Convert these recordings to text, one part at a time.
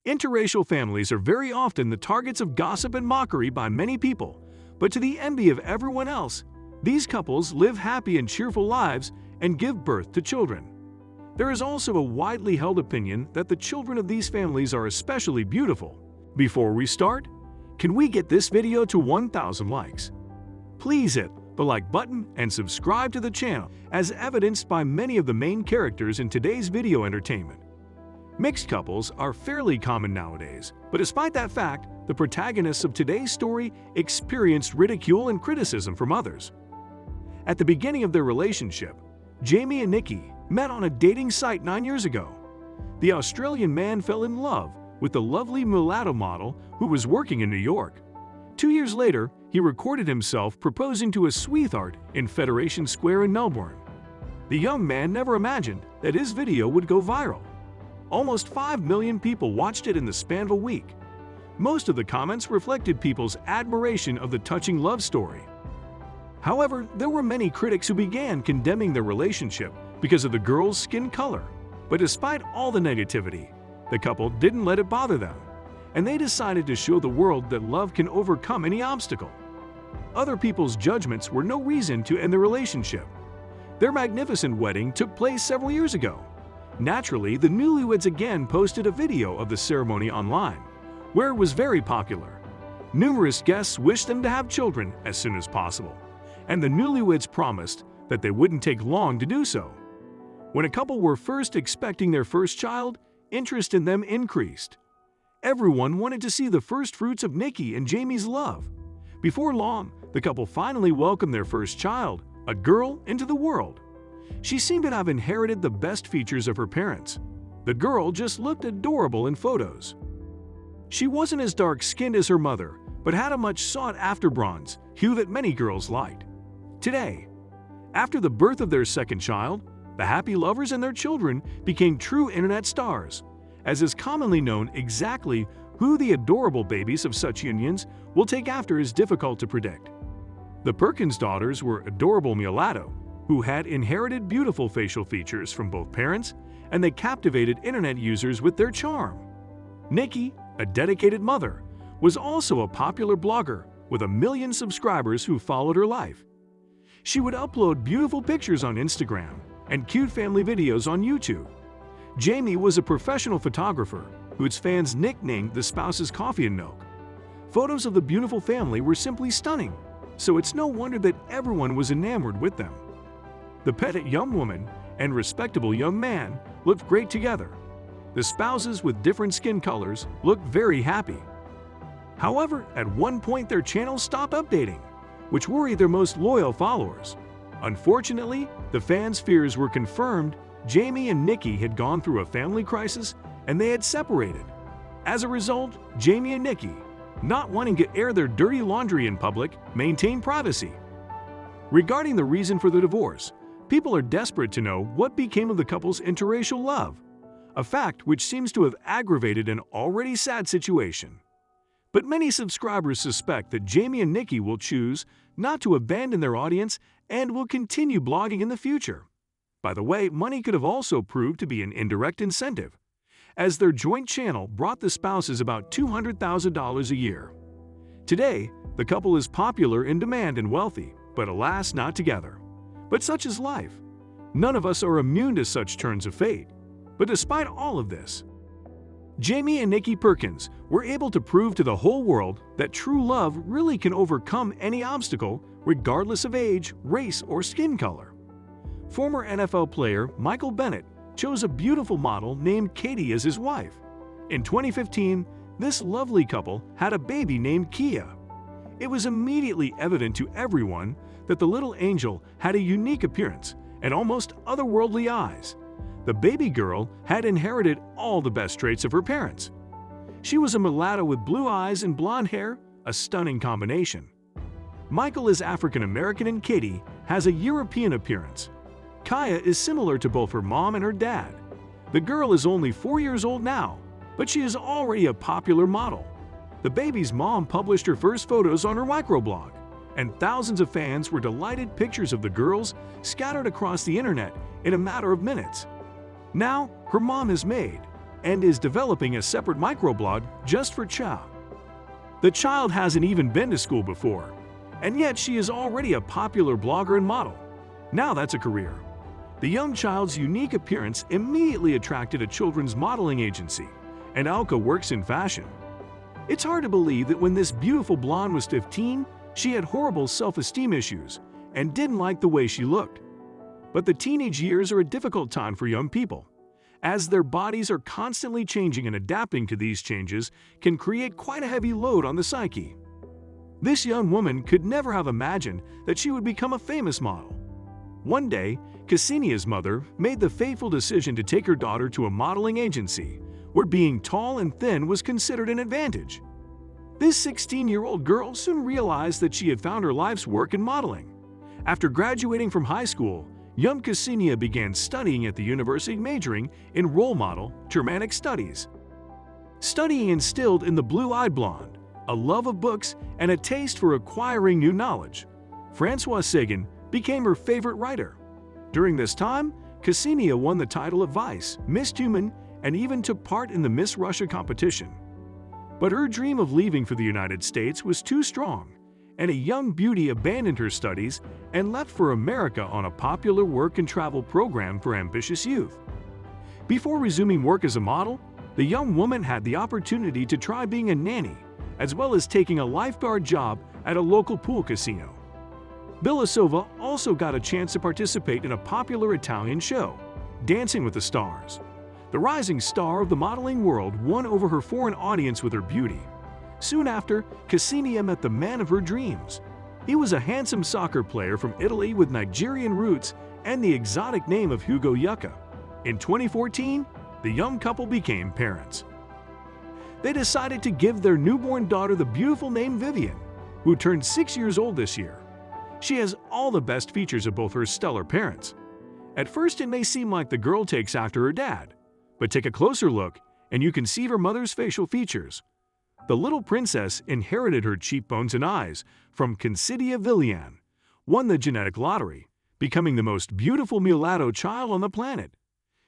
Interracial families are very often the targets of gossip and mockery by many people, but to the envy of everyone else, these couples live happy and cheerful lives and give birth to children. There is also a widely held opinion that the children of these families are especially beautiful. Before we start, can we get this video to 1,000 likes? Please hit the like button and subscribe to the channel, as evidenced by many of the main characters in today's video entertainment. Mixed couples are fairly common nowadays, but despite that fact, the protagonists of today's story experienced ridicule and criticism from others. At the beginning of their relationship, Jamie and Nikki met on a dating site 9 years ago. The Australian man fell in love with the lovely mulatto model who was working in New York. 2 years later, he recorded himself proposing to a sweetheart in Federation Square in Melbourne. The young man never imagined that his video would go viral. Almost 5 million people watched it in the span of a week. Most of the comments reflected people's admiration of the touching love story. However, there were many critics who began condemning their relationship because of the girl's skin color. But despite all the negativity, the couple didn't let it bother them, and they decided to show the world that love can overcome any obstacle. Other people's judgments were no reason to end the relationship. Their magnificent wedding took place several years ago. Naturally, the newlyweds again posted a video of the ceremony online, where it was very popular. Numerous guests wished them to have children as soon as possible, and the newlyweds promised that they wouldn't take long to do so. When a couple were first expecting their first child, interest in them increased. Everyone wanted to see the first fruits of Nikki and Jamie's love. Before long, the couple finally welcomed their first child, a girl, into the world. She seemed to have inherited the best features of her parents. The girl just looked adorable in photos. She wasn't as dark-skinned as her mother, but had a much sought-after bronze hue that many girls liked. Today, after the birth of their second child, the happy lovers and their children became true internet stars. As is commonly known, exactly who the adorable babies of such unions will take after is difficult to predict. The Perkins daughters were adorable mulatto, who had inherited beautiful facial features from both parents, and they captivated internet users with their charm. Nikki, a dedicated mother, was also a popular blogger with 1 million subscribers who followed her life. She would upload beautiful pictures on Instagram and cute family videos on YouTube. Jamie was a professional photographer whose fans nicknamed the spouse's coffee and milk. Photos of the beautiful family were simply stunning, so it's no wonder that everyone was enamored with them. The petite young woman and respectable young man looked great together. The spouses with different skin colors looked very happy. However, at one point their channels stopped updating, which worried their most loyal followers. Unfortunately, the fans' fears were confirmed. Jamie and Nikki had gone through a family crisis and they had separated. As a result, Jamie and Nikki, not wanting to air their dirty laundry in public, maintained privacy. Regarding the reason for the divorce, people are desperate to know what became of the couple's interracial love, a fact which seems to have aggravated an already sad situation. But many subscribers suspect that Jamie and Nikki will choose not to abandon their audience and will continue blogging in the future. By the way, money could have also proved to be an indirect incentive, as their joint channel brought the spouses about $200,000 a year. Today, the couple is popular, in demand, and wealthy, but alas, not together. But such is life. None of us are immune to such turns of fate. But despite all of this, Jamie and Nikki Perkins were able to prove to the whole world that true love really can overcome any obstacle, regardless of age, race, or skin color. Former NFL player Michael Bennett chose a beautiful model named Katie as his wife. In 2015, this lovely couple had a baby named Kia. It was immediately evident to everyone that the little angel had a unique appearance and almost otherworldly eyes. The baby girl had inherited all the best traits of her parents. She was a mulatto with blue eyes and blonde hair, a stunning combination. Michael is African American and Katie has a European appearance. Kaya is similar to both her mom and her dad. The girl is only 4 years old now, but she is already a popular model. The baby's mom published her first photos on her microblog, and thousands of fans were delighted. Pictures of the girls scattered across the internet in a matter of minutes. Now, her mom is made. and is developing a separate microblog just for Cha. The child hasn't even been to school before, and yet she is already a popular blogger and model. Now that's a career. The young child's unique appearance immediately attracted a children's modeling agency, and Alka works in fashion. It's hard to believe that when this beautiful blonde was 15, she had horrible self-esteem issues and didn't like the way she looked. But the teenage years are a difficult time for young people, as their bodies are constantly changing, and adapting to these changes can create quite a heavy load on the psyche. This young woman could never have imagined that she would become a famous model. One day, Ksenia's mother made the fateful decision to take her daughter to a modeling agency where being tall and thin was considered an advantage. This 16-year-old girl soon realized that she had found her life's work in modeling. After graduating from high school, young Ksenia began studying at the university, majoring in role model Germanic studies. Studying instilled in the blue-eyed blonde a love of books and a taste for acquiring new knowledge. François Sagan became her favorite writer. During this time, Ksenia won the title of Vice, Miss Human, and even took part in the Miss Russia competition. But her dream of leaving for the United States was too strong, and a young beauty abandoned her studies and left for America on a popular work and travel program for ambitious youth. Before resuming work as a model, the young woman had the opportunity to try being a nanny, as well as taking a lifeguard job at a local pool casino. Belousova also got a chance to participate in a popular Italian show, Dancing with the Stars. The rising star of the modeling world won over her foreign audience with her beauty. Soon after, Ksenia met the man of her dreams. He was a handsome soccer player from Italy with Nigerian roots and the exotic name of Hugo Yuka. In 2014, the young couple became parents. They decided to give their newborn daughter the beautiful name Vivian, who turned 6 years old this year. She has all the best features of both her stellar parents. At first, it may seem like the girl takes after her dad, but take a closer look and you can see her mother's facial features. The little princess inherited her cheekbones and eyes from Considia Villian, won the genetic lottery, becoming the most beautiful mulatto child on the planet.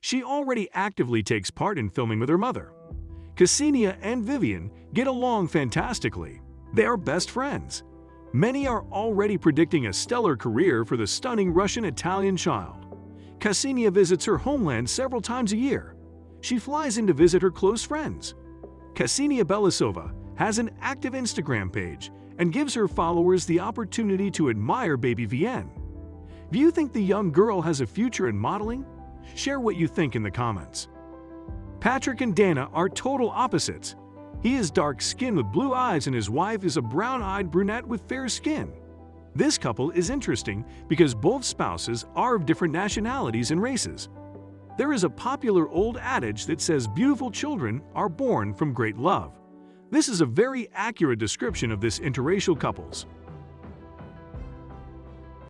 She already actively takes part in filming with her mother. Ksenia and Vivian get along fantastically. They are best friends. Many are already predicting a stellar career for the stunning Russian-Italian child. Ksenia visits her homeland several times a year. She flies in to visit her close friends. Ksenia Belousova has an active Instagram page and gives her followers the opportunity to admire baby Vienne. Do you think the young girl has a future in modeling? Share what you think in the comments. Patrick and Dana are total opposites. He is dark-skinned with blue eyes and his wife is a brown-eyed brunette with fair skin. This couple is interesting because both spouses are of different nationalities and races. There is a popular old adage that says beautiful children are born from great love. This is a very accurate description of this interracial couples.